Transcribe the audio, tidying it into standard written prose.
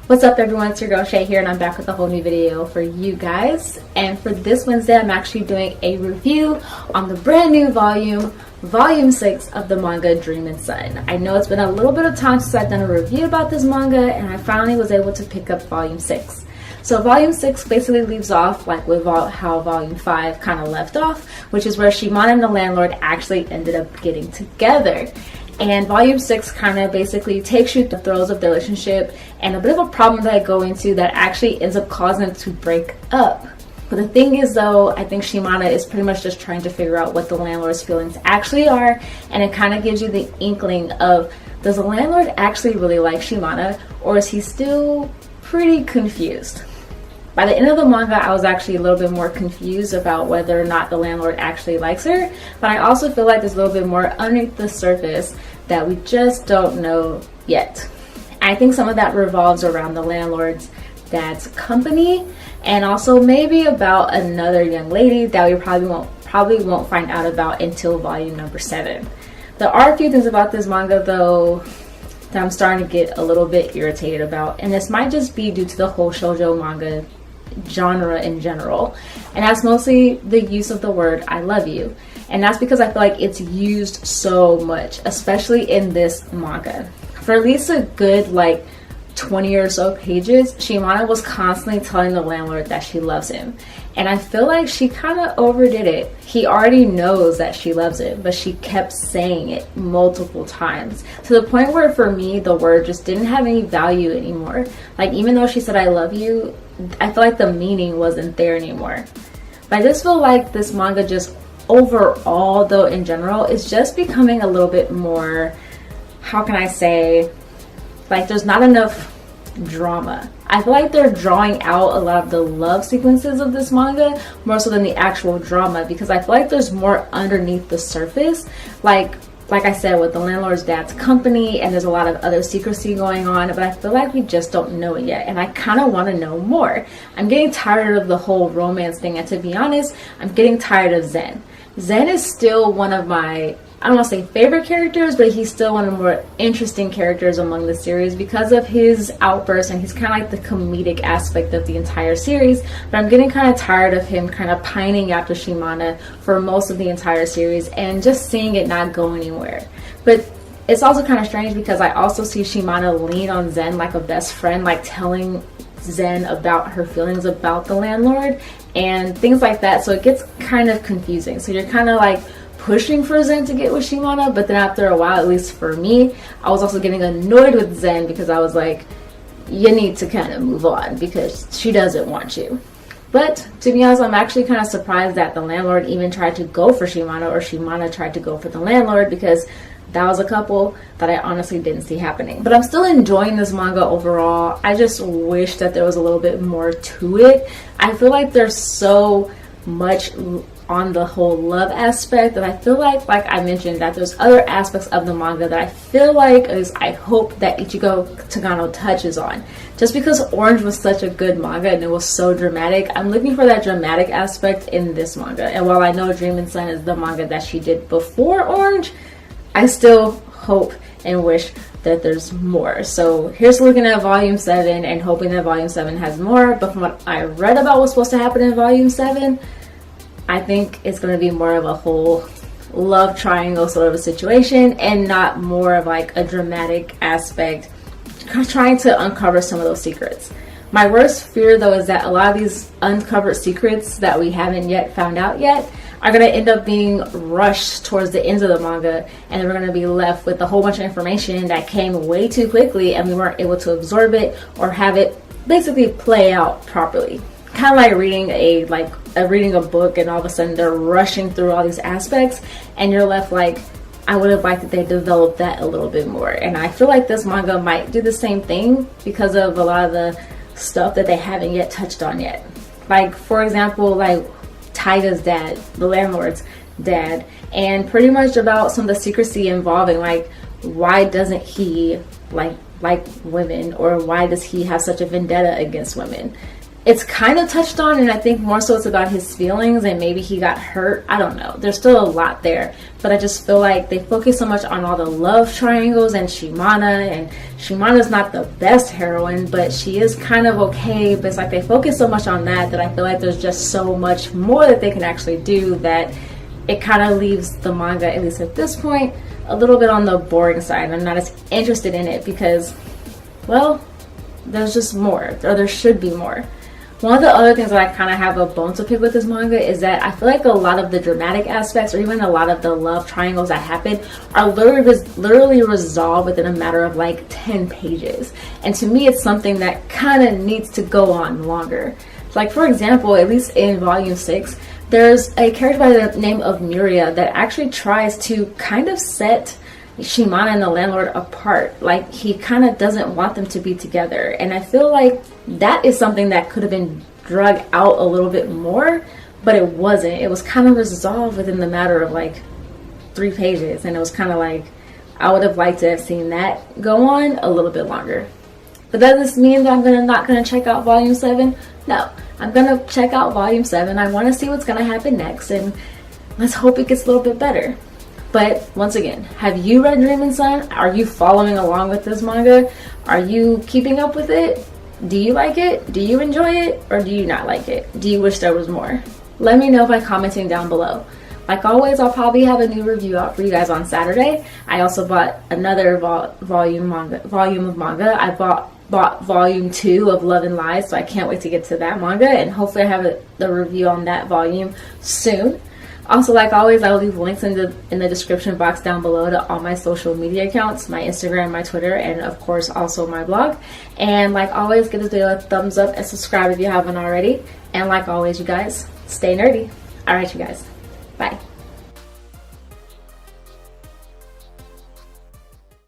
What's up everyone, it's your girl Shay here and I'm back with a whole new video for you guys. And for this Wednesday, I'm actually doing a review on the brand new volume 6 of the manga Dreamin. I know it's been a little bit of time since I've done a review about this manga and I finally was able to pick up volume 6. So volume 6 basically leaves off like with how volume 5 kind of left off, which is where Shimano and the landlord actually ended up getting together. And volume 6 kind of basically takes you through the throes of the relationship and a bit of a problem that I go into that actually ends up causing them to break up. But the thing is though, I think Shimano is pretty much just trying to figure out what the landlord's feelings actually are, and it kind of gives you the inkling of, does the landlord actually really like Shimano, or is he still pretty confused? By the end of the manga, I was actually a little bit more confused about whether or not the landlord actually likes her, but I also feel like there's a little bit more underneath the surface that we just don't know yet. I think some of that revolves around the landlord's dad's company, and also maybe about another young lady that we probably won't find out about until volume number 7. There are a few things about this manga though that I'm starting to get a little bit irritated about, and this might just be due to the whole shoujo manga genre in general, and that's mostly the use of the word I love you. And that's because I feel like it's used so much, especially in this manga. For at least a good like 20 or so pages, Shimano was constantly telling the landlord that she loves him, and I feel like she kind of overdid it. He already knows that she loves him, but she kept saying it multiple times to the point where for me the word just didn't have any value anymore. Like, even though she said I love you, I feel like the meaning wasn't there anymore. But I just feel like this manga just overall though in general is just becoming a little bit more, how can I say, like there's not enough drama. I feel like they're drawing out a lot of the love sequences of this manga more so than the actual drama, because I feel like there's more underneath the surface, like I said, with the landlord's dad's company, and there's a lot of other secrecy going on, but I feel like we just don't know it yet, and I kind of want to know more. I'm getting tired of the whole romance thing, and to be honest, I'm getting tired of Zen. Zen is still one of my, I don't want to say favorite characters, but he's still one of the more interesting characters among the series because of his outbursts, and he's kind of like the comedic aspect of the entire series. But I'm getting kind of tired of him kind of pining after Shimano for most of the entire series and just seeing it not go anywhere. But it's also kind of strange because I also see Shimano lean on Zen like a best friend, like telling Zen about her feelings about the landlord and things like that. So it gets kind of confusing. So you're kind of like pushing for Zen to get with Shimano, but then after a while, at least for me, I was also getting annoyed with Zen because I was like, you need to kind of move on because she doesn't want you. But to be honest, I'm actually kind of surprised that the landlord even tried to go for Shimano, or Shimano tried to go for the landlord, because that was a couple that I honestly didn't see happening. But I'm still enjoying this manga overall. I just wish that there was a little bit more to it. I feel like there's so much on the whole love aspect that I feel like I mentioned, that there's other aspects of the manga that I feel like I hope that Ichigo Tagano touches on. Just because Orange was such a good manga and it was so dramatic, I'm looking for that dramatic aspect in this manga. And while I know Dreamin is the manga that she did before Orange, I still hope and wish that there's more. So here's looking at volume 7 and hoping that volume 7 has more. But from what I read about what's supposed to happen in volume 7, I think it's going to be more of a whole love triangle sort of a situation, and not more of like a dramatic aspect trying to uncover some of those secrets. My worst fear though is that a lot of these uncovered secrets that we haven't yet found out yet are going to end up being rushed towards the ends of the manga, and then we're going to be left with a whole bunch of information that came way too quickly and we weren't able to absorb it or have it basically play out properly. Kind of like reading a book and all of a sudden they're rushing through all these aspects and you're left like, I would have liked that they developed that a little bit more. And I feel like this manga might do the same thing because of a lot of the stuff that they haven't yet touched on yet. Like, for example, like Taiga's dad, the landlord's dad, and pretty much about some of the secrecy involving, like, why doesn't he like women, or why does he have such a vendetta against women? it's kind of touched on, and I think more so it's about his feelings and maybe he got hurt. I don't know. There's still a lot there, but I just feel like they focus so much on all the love triangles and Shimana's not the best heroine, but she is kind of okay. But it's like they focus so much on that I feel like there's just so much more that they can actually do that it kind of leaves the manga, at least at this point, a little bit on the boring side. I'm not as interested in it because, well, there's just more, or there should be more. One of the other things that I kind of have a bone to pick with this manga is that I feel like a lot of the dramatic aspects, or even a lot of the love triangles that happen, are literally resolved within a matter of like 10 pages. And to me, it's something that kind of needs to go on longer. Like, for example, at least in volume 6, there's a character by the name of Miria that actually tries to kind of set Shimana and the landlord apart. Like, he kind of doesn't want them to be together, and I feel like that is something that could have been drug out a little bit more, but it wasn't. It was kind of resolved within the matter of like 3 pages, and it was kind of like I would have liked to have seen that go on a little bit longer. But does this mean that I'm not gonna check out volume 7? No, I'm gonna check out volume 7. I want to see what's gonna happen next, and let's hope it gets a little bit better. But once again, have you read Dreamin' Son? Are you following along with this manga? Are you keeping up with it? Do you like it? Do you enjoy it? Or do you not like it? Do you wish there was more? Let me know by commenting down below. Like always, I'll probably have a new review out for you guys on Saturday. I also bought another volume of manga. I bought volume 2 of Love and Lies, so I can't wait to get to that manga, and hopefully I have the review on that volume soon. Also, like always, I will leave links in the description box down below to all my social media accounts, my Instagram, my Twitter, and of course also my blog. And like always, give this video a thumbs up and subscribe if you haven't already. And like always, you guys, stay nerdy. Alright, you guys. Bye.